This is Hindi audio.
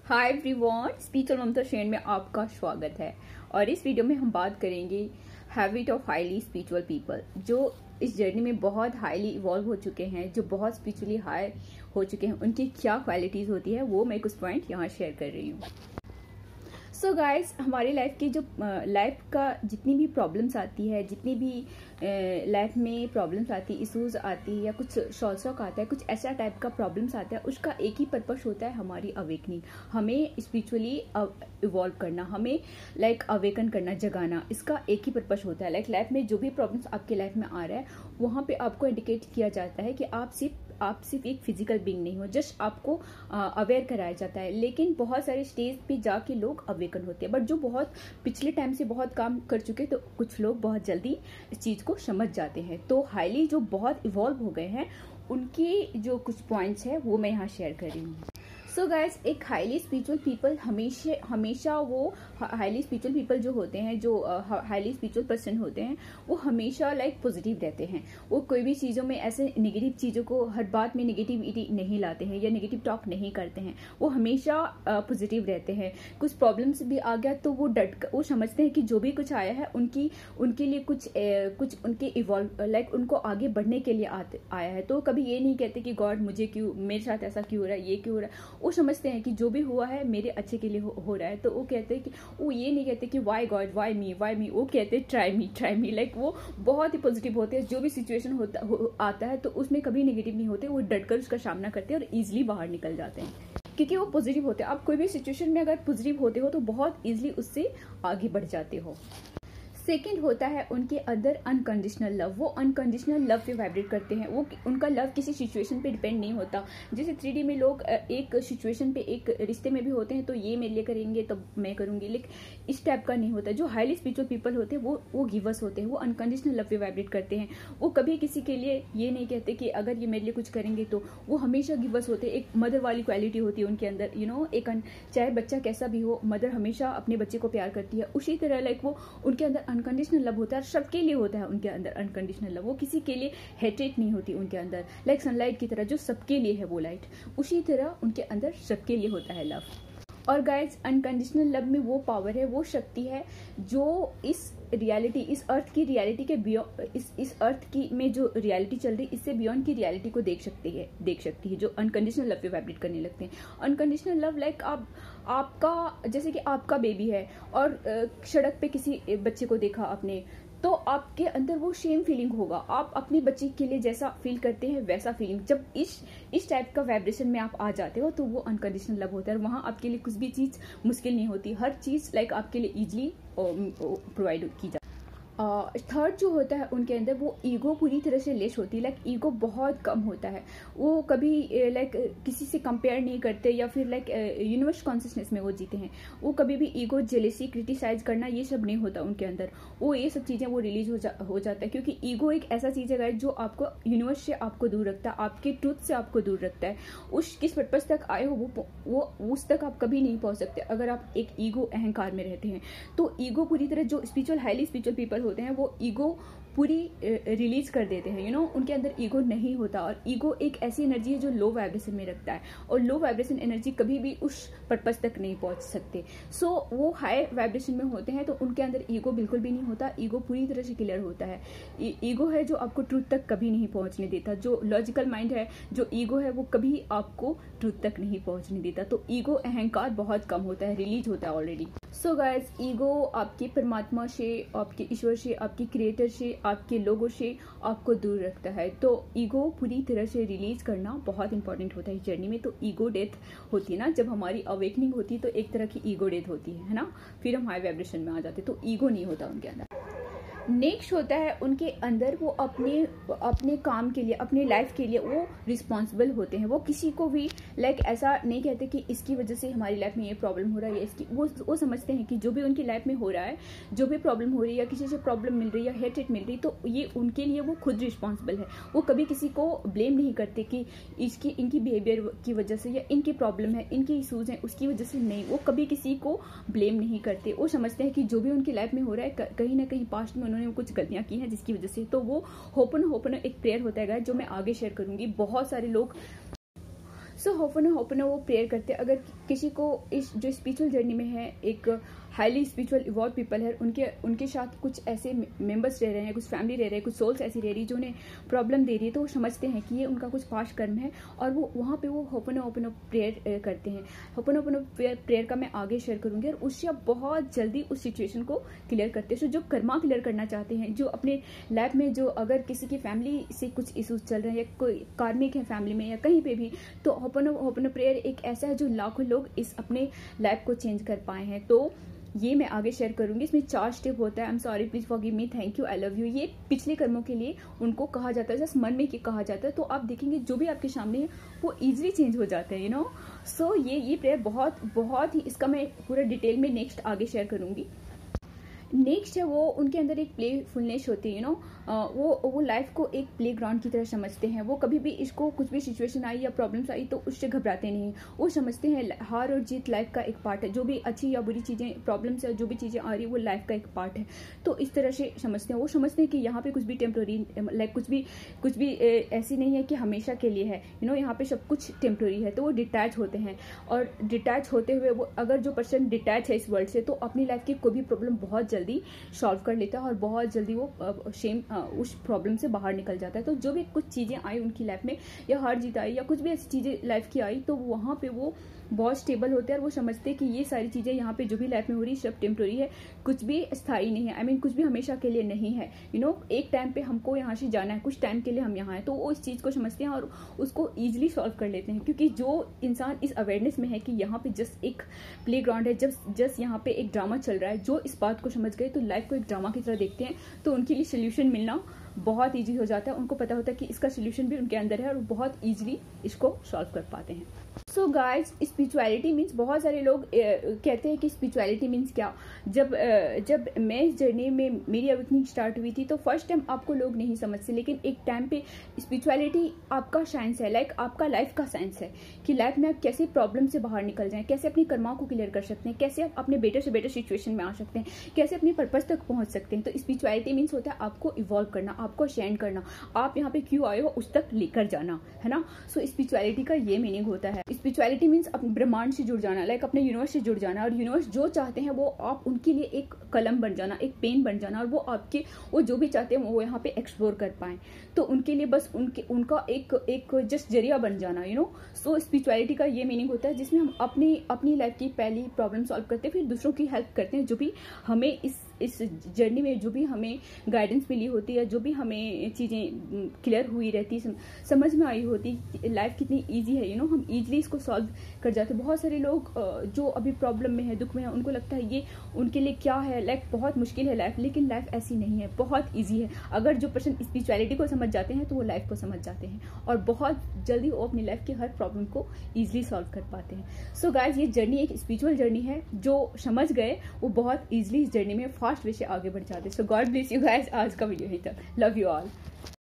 हाय एवरीवन, स्पिरिचुअल ममता श्रेणी में आपका स्वागत है। और इस वीडियो में हम बात करेंगे habit of highly spiritual people, जो इस जर्नी में बहुत हाईली इवॉल्व हो चुके हैं, जो बहुत स्पिरिचुअली हाई हो चुके हैं। उनकी क्या क्वालिटीज होती है वो मैं कुछ पॉइंट यहाँ शेयर कर रही हूँ। सो गाइस, हमारी लाइफ की जो लाइफ का जितनी भी प्रॉब्लम्स आती है, जितनी भी लाइफ में प्रॉब्लम्स आती है, इश्यूज आती है या कुछ शॉर्ट शॉक आता है, कुछ ऐसा टाइप का प्रॉब्लम्स आता है, उसका एक ही पर्पस होता है हमारी अवेकनिंग। हमें स्पिरिचुअली इवॉल्व करना, हमें अवेकन करना, जगाना, इसका एक ही पर्पस होता है। लाइफ में जो भी प्रॉब्लम्स आपके लाइफ में आ रहा है वहाँ पे आपको इंडिकेट किया जाता है कि आप सिर्फ एक फिजिकल बीइंग नहीं हो, जस्ट आपको अवेयर कराया जाता है। लेकिन बहुत सारे स्टेज पे जाके लोग अवेकन होते हैं, बट जो बहुत पिछले टाइम से बहुत काम कर चुके तो कुछ लोग बहुत जल्दी इस चीज को समझ जाते हैं। तो हाईली जो बहुत इवॉल्व हो गए हैं उनकी जो कुछ पॉइंट्स है वो मैं यहाँ शेयर कर रही हूँ। सो गाइज, एक हाईली स्पिरिचुअल पीपल हमेशा वो हाईली स्पिरिचुअल पीपल जो होते हैं, जो हाईली स्पिरिचुअल पर्सन होते हैं, वो हमेशा पॉजिटिव रहते हैं। वो कोई भी चीज़ों में ऐसे नेगेटिव चीज़ों को, हर बात में नेगेटिविटी नहीं लाते हैं या नेगेटिव टॉक नहीं करते हैं। वो हमेशा पॉजिटिव रहते हैं। कुछ प्रॉब्लम्स भी आ गया तो वो समझते हैं कि जो भी कुछ आया है उनके लिए कुछ उनके इवॉल्व उनको आगे बढ़ने के लिए आया है। तो कभी ये नहीं कहते कि गॉड मुझे क्यों, मेरे साथ ऐसा क्यों हो रहा है, ये क्यों हो रहा है। वो समझते हैं कि जो भी हुआ है मेरे अच्छे के लिए हो रहा है। तो वो कहते हैं कि वो ये नहीं कहते कि वाई गॉड, वाई मी, वो कहते हैं ट्राई मी। वो बहुत ही पॉजिटिव होते हैं। जो भी सिचुएशन आता है तो उसमें कभी नेगेटिव नहीं होते। वो डटकर उसका सामना करते हैं और इजिली बाहर निकल जाते हैं, क्योंकि वो पॉजिटिव होते हैं। आप कोई भी सिचुएशन में अगर पॉजिटिव होते हो तो बहुत इजिली उससे आगे बढ़ जाते हो। सेकेंड होता है उनके अंदर अनकंडीशनल लव। वो अनकंडीशनल लव पे वाइब्रेट करते हैं। वो उनका लव किसी सिचुएशन पे डिपेंड नहीं होता। जैसे 3D में लोग एक सिचुएशन पे, एक रिश्ते में भी होते हैं तो ये मेरे लिए करेंगे तो मैं करूंगी, लेकिन इस टाइप का नहीं होता। जो हाईली स्पिरिचुअल पीपल होते हैं वो गिवर्स होते हैं। वो अनकंडीशनल लव पे वाइब्रेट करते हैं। वो कभी किसी के लिए ये नहीं कहते कि अगर ये मेरे लिए कुछ करेंगे तो। वो हमेशा गिवर्स होते हैं। एक मदर वाली क्वालिटी होती है उनके अंदर। एक चाहे बच्चा कैसा भी हो, मदर हमेशा अपने बच्चे को प्यार करती है। उसी तरह वो उनके अंदर अनकंडीशनल लव होता है। सबके लिए होता है उनके अंदर अनकंडीशनल लव। वो किसी के लिए हेट्रेट नहीं होती उनके अंदर। सनलाइट की तरह जो सबके लिए है वो लाइट, उसी तरह उनके अंदर सबके लिए होता है लव। और गाइज, अनकंडीशनल लव में वो पावर है, वो शक्ति है जो इस रियलिटी, इस अर्थ की रियलिटी के बियॉन्ड, इस अर्थ की में जो रियलिटी चल रही, इससे बियॉन्ड की रियलिटी को देख सकती है। जो अनकंडीशनल लव पे वाइब्रेट करने लगते हैं। अनकंडीशनल लव आपका, जैसे कि आपका बेबी है और सड़क पे किसी बच्चे को देखा आपने, तो आपके अंदर वो सेम फीलिंग होगा। आप अपने बच्चे के लिए जैसा फील करते हैं वैसा फीलिंग, जब इस टाइप का वाइब्रेशन में आप आ जाते हो तो वो अनकंडीशनल लव होता है। वहां आपके लिए कुछ भी चीज मुश्किल नहीं होती। हर चीज आपके लिए इजिली प्रोवाइड की जाती है। थर्ड जो होता है उनके अंदर, वो ईगो पूरी तरह से लेस होती है। ईगो बहुत कम होता है। वो कभी किसी से कंपेयर नहीं करते, या फिर यूनिवर्स कॉन्शियसनेस में वो जीते हैं। वो कभी भी ईगो, जेलेसी, क्रिटिसाइज करना ये सब नहीं होता उनके अंदर। वो ये सब चीजें वो रिलीज हो जाता है, क्योंकि ईगो एक ऐसा चीज है जो आपको यूनिवर्स से आपको दूर रखता है, आपके ट्रूथ से आपको दूर रखता है। उस किस पर्पज तक आए हो वो उस तक आप कभी नहीं पहुंच सकते अगर आप एक ईगो, अहंकार में रहते हैं। तो ईगो पूरी तरह, जो स्पिरिचुअल, हाईली स्पिरिचुअल पीपल होते हैं, वो ईगो पूरी रिलीज कर देते हैं। उनके अंदर ईगो नहीं होता। और ईगो एक ऐसी एनर्जी है जो लो वाइब्रेशन में रखता है, और लो वाइब्रेशन एनर्जी कभी भी उस पर्पस तक नहीं पहुंच सकते। सो वो हाई वाइब्रेशन में होते हैं तो उनके अंदर ईगो बिल्कुल भी नहीं होता। ईगो पूरी तरह से क्लियर होता है। ईगो है जो आपको ट्रूथ तक कभी नहीं पहुंचने देता। जो लॉजिकल माइंड है, जो ईगो है, वो कभी आपको ट्रूथ तक नहीं पहुंचने देता। तो ईगो, अहंकार बहुत कम होता है, रिलीज होता है ऑलरेडी। सो गाइज, ईगो आपके परमात्मा से, आपके ईश्वर से, आपके क्रिएटर से, आपके लोगों से आपको दूर रखता है। तो ईगो पूरी तरह से रिलीज करना बहुत इंपॉर्टेंट होता है इस जर्नी में। तो ईगो डेथ होती है ना, जब हमारी अवेकनिंग होती है तो एक तरह की ईगो डेथ होती है ना, फिर हम हाई वाइब्रेशन में आ जाते हैं। तो ईगो नहीं होता उनके अंदर। नेक्स्ट होता है उनके अंदर, वो अपने काम के लिए, अपने लाइफ के लिए वो रिस्पॉन्सिबल होते हैं। वो किसी को भी ऐसा नहीं कहते कि इसकी वजह से हमारी लाइफ में ये प्रॉब्लम हो रहा है, इसकी वो समझते हैं कि जो भी उनकी लाइफ में हो रहा है, जो भी प्रॉब्लम हो रही है या किसी से प्रॉब्लम मिल रही है या हेट मिल रही, तो ये उनके लिए वो खुद रिस्पॉन्सिबल है। वो कभी किसी को ब्लेम नहीं करते कि इनकी बिहेवियर की वजह से या इनकी प्रॉब्लम है, इनके इशूज हैं, उसकी वजह से नहीं। वो कभी किसी को ब्लेम नहीं करते। वो समझते हैं कि जो भी उनकी लाइफ में हो रहा है, कहीं ना कहीं पास्ट में उन्होंने कुछ गलतियां की हैं जिसकी वजह से। तो वो होपन एक प्रेयर होता है जो मैं आगे शेयर करूंगी। बहुत सारे लोग सो होपन वो प्रेयर करते हैं। अगर किसी को इस जो स्पिरिचुअल जर्नी में है, एक हाईली स्पिरिचुअल इवॉल्व पीपल है, उनके साथ कुछ ऐसे मेंबर्स रह रहे हैं, कुछ फैमिली रह रहे हैं, कुछ सोल्स ऐसी रह रही है जो उन्हें प्रॉब्लम दे रही है, तो वो समझते हैं कि ये उनका कुछ पास्ट कर्म है और वो वहाँ पे वो होपन प्रेयर करते हैं। होपन प्रेयर का मैं आगे शेयर करूँगी और उससे आप बहुत जल्दी उस सिचुएशन को क्लियर करते हैं। सो जो कर्मा क्लियर करना चाहते हैं, जो अपने लाइफ में जो अगर किसी की फैमिली से कुछ इशूज चल रहे हैं या कोई कार्मिक है फैमिली में या कहीं पे भी, तो होपन प्रेयर एक ऐसा है जो लाखों लोग इस अपने लाइफ को चेंज कर पाए हैं। तो ये मैं आगे शेयर करूंगी। इसमें 4 स्टेप होता है। I am sorry, please forgive me, thank you, I love you. ये पिछले कर्मों के लिए उनको कहा जाता है, जस्ट मन में कहा जाता है। तो आप देखेंगे जो भी आपके सामने है वो इजीली चेंज हो जाते हैं, यू नो। सो ये प्रेयर बहुत ही, इसका मैं पूरा डिटेल में नेक्स्ट आगे शेयर करूंगी। नेक्स्ट है वो उनके अंदर एक प्लेफुलनेस होती है, यू नो। वो लाइफ को एक प्ले ग्राउंड की तरह समझते हैं। वो कभी भी इसको कुछ भी सिचुएशन आई या प्रॉब्लम्स आई तो उससे घबराते नहीं। वो समझते हैं हार और जीत लाइफ का एक पार्ट है। जो भी अच्छी या बुरी चीज़ें, प्रॉब्लम्स या जो भी चीज़ें आ रही है वो लाइफ का एक पार्ट है। तो इस तरह से समझते हैं। वो समझते हैं कि यहाँ पे कुछ भी टेम्प्रोरी, लाइक कुछ भी ऐसी नहीं है कि हमेशा के लिए है, यू नो। यहाँ पे सब कुछ टेम्प्रोरी है। तो वो डिटैच होते हैं और डिटैच होते हुए वो, अगर जो पर्सन डिटैच है इस वर्ल्ड से, तो अपनी लाइफ की कोई भी प्रॉब्लम बहुत जल्दी सॉल्व कर लेता है और बहुत जल्दी वो उस प्रॉब्लम से बाहर निकल जाता है। तो जो भी कुछ चीज़ें आई उनकी लाइफ में, या हार जीत आई या कुछ भी ऐसी चीज़ें लाइफ की आई, तो वहाँ पे वो बहुत स्टेबल होते हैं और वो समझते हैं कि ये सारी चीज़ें यहाँ पे जो भी लाइफ में हो रही है सब टेम्प्रोरी है, कुछ भी स्थायी नहीं है। आई मीन कुछ भी हमेशा के लिए नहीं है, यू नो। एक टाइम पे हमको यहाँ से जाना है, कुछ टाइम के लिए हम यहाँ हैं। तो वो इस चीज़ को समझते हैं और उसको ईजिली सॉल्व कर लेते हैं, क्योंकि जो इंसान इस अवेयरनेस में है कि यहाँ पे जस्ट एक प्ले ग्राउंड है, जस्ट यहाँ पे एक ड्रामा चल रहा है, जो इस बात को समझ गए तो लाइफ को एक ड्रामा की तरह देखते हैं, तो उनके लिए सोल्यूशन मिलना बहुत ईजी हो जाता है। उनको पता होता है कि इसका सोल्यूशन भी उनके अंदर है और वो बहुत ईजिली इसको सॉल्व कर पाते हैं। सो गाइज, स्पिरिचुअलिटी मीन्स, बहुत सारे लोग कहते हैं कि स्पिरिचुअलिटी मीन्स क्या। जब मैं इस जर्नी में मेरी अवेकनिंग स्टार्ट हुई थी तो फर्स्ट टाइम आपको लोग नहीं समझते, लेकिन एक टाइम पे स्पिरिचुअलिटी आपका साइंस है, लाइक आपका लाइफ का साइंस है कि लाइफ में आप कैसे प्रॉब्लम से बाहर निकल जाएं, कैसे अपनी कर्मा को क्लियर कर सकते हैं, कैसे आप अपने बेटर से बेटर सिचुएशन में आ सकते हैं, कैसे अपने पर्पज तक पहुंच सकते हैं। तो स्पिरिचुअलिटी मीन्स होता है आपको इवॉल्व करना, आपको असेंड करना, आप यहाँ पे क्यों आए हो उस तक लेकर जाना, है ना। सो स्पिरिचुअलिटी का ये मीनिंग होता है। स्पिरिचुअलिटी मीन्स अपने ब्रह्मांड से जुड़ जाना, लाइक अपने यूनिवर्स से जुड़ जाना, और यूनिवर्स जो चाहते हैं वो आप उनके लिए एक कलम बन जाना, एक पेन बन जाना, और वो जो भी चाहते हैं वो यहाँ पे एक्सप्लोर कर पाए। तो उनके लिए बस उनका एक जस्ट जरिया बन जाना, यू नो। सो स्पिरिचुअलिटी का ये मीनिंग होता है जिसमें हम अपनी लाइफ की पहली प्रॉब्लम सॉल्व करते हैं, फिर दूसरों की हेल्प करते हैं। जो भी हमें इस जर्नी में जो भी हमें गाइडेंस मिली होती है, जो भी हमें चीज़ें क्लियर हुई रहती, समझ में आई होती, लाइफ कितनी इजी है, यू नो, हम इजीली इसको सॉल्व कर जाते हैं। बहुत सारे लोग जो अभी प्रॉब्लम में है, दुख में है, उनको लगता है ये उनके लिए क्या है, लाइक बहुत मुश्किल है लाइफ, लेकिन लाइफ ऐसी नहीं है, बहुत ईजी है। अगर जो पर्सन स्पिरिचुअलिटी को समझ जाते हैं तो वो लाइफ को समझ जाते हैं और बहुत जल्दी वो अपनी लाइफ की हर प्रॉब्लम को ईजिली सॉल्व कर पाते हैं। सो गाइज, ये जर्नी एक स्पिरिचुअल जर्नी है। जो समझ गए वो बहुत ईजिली इस जर्नी में फास्ट वे से आगे बढ़ जाते हैं। सो गॉड ब्लेस यू गाइज। आज का वीडियो यही था। Love you all.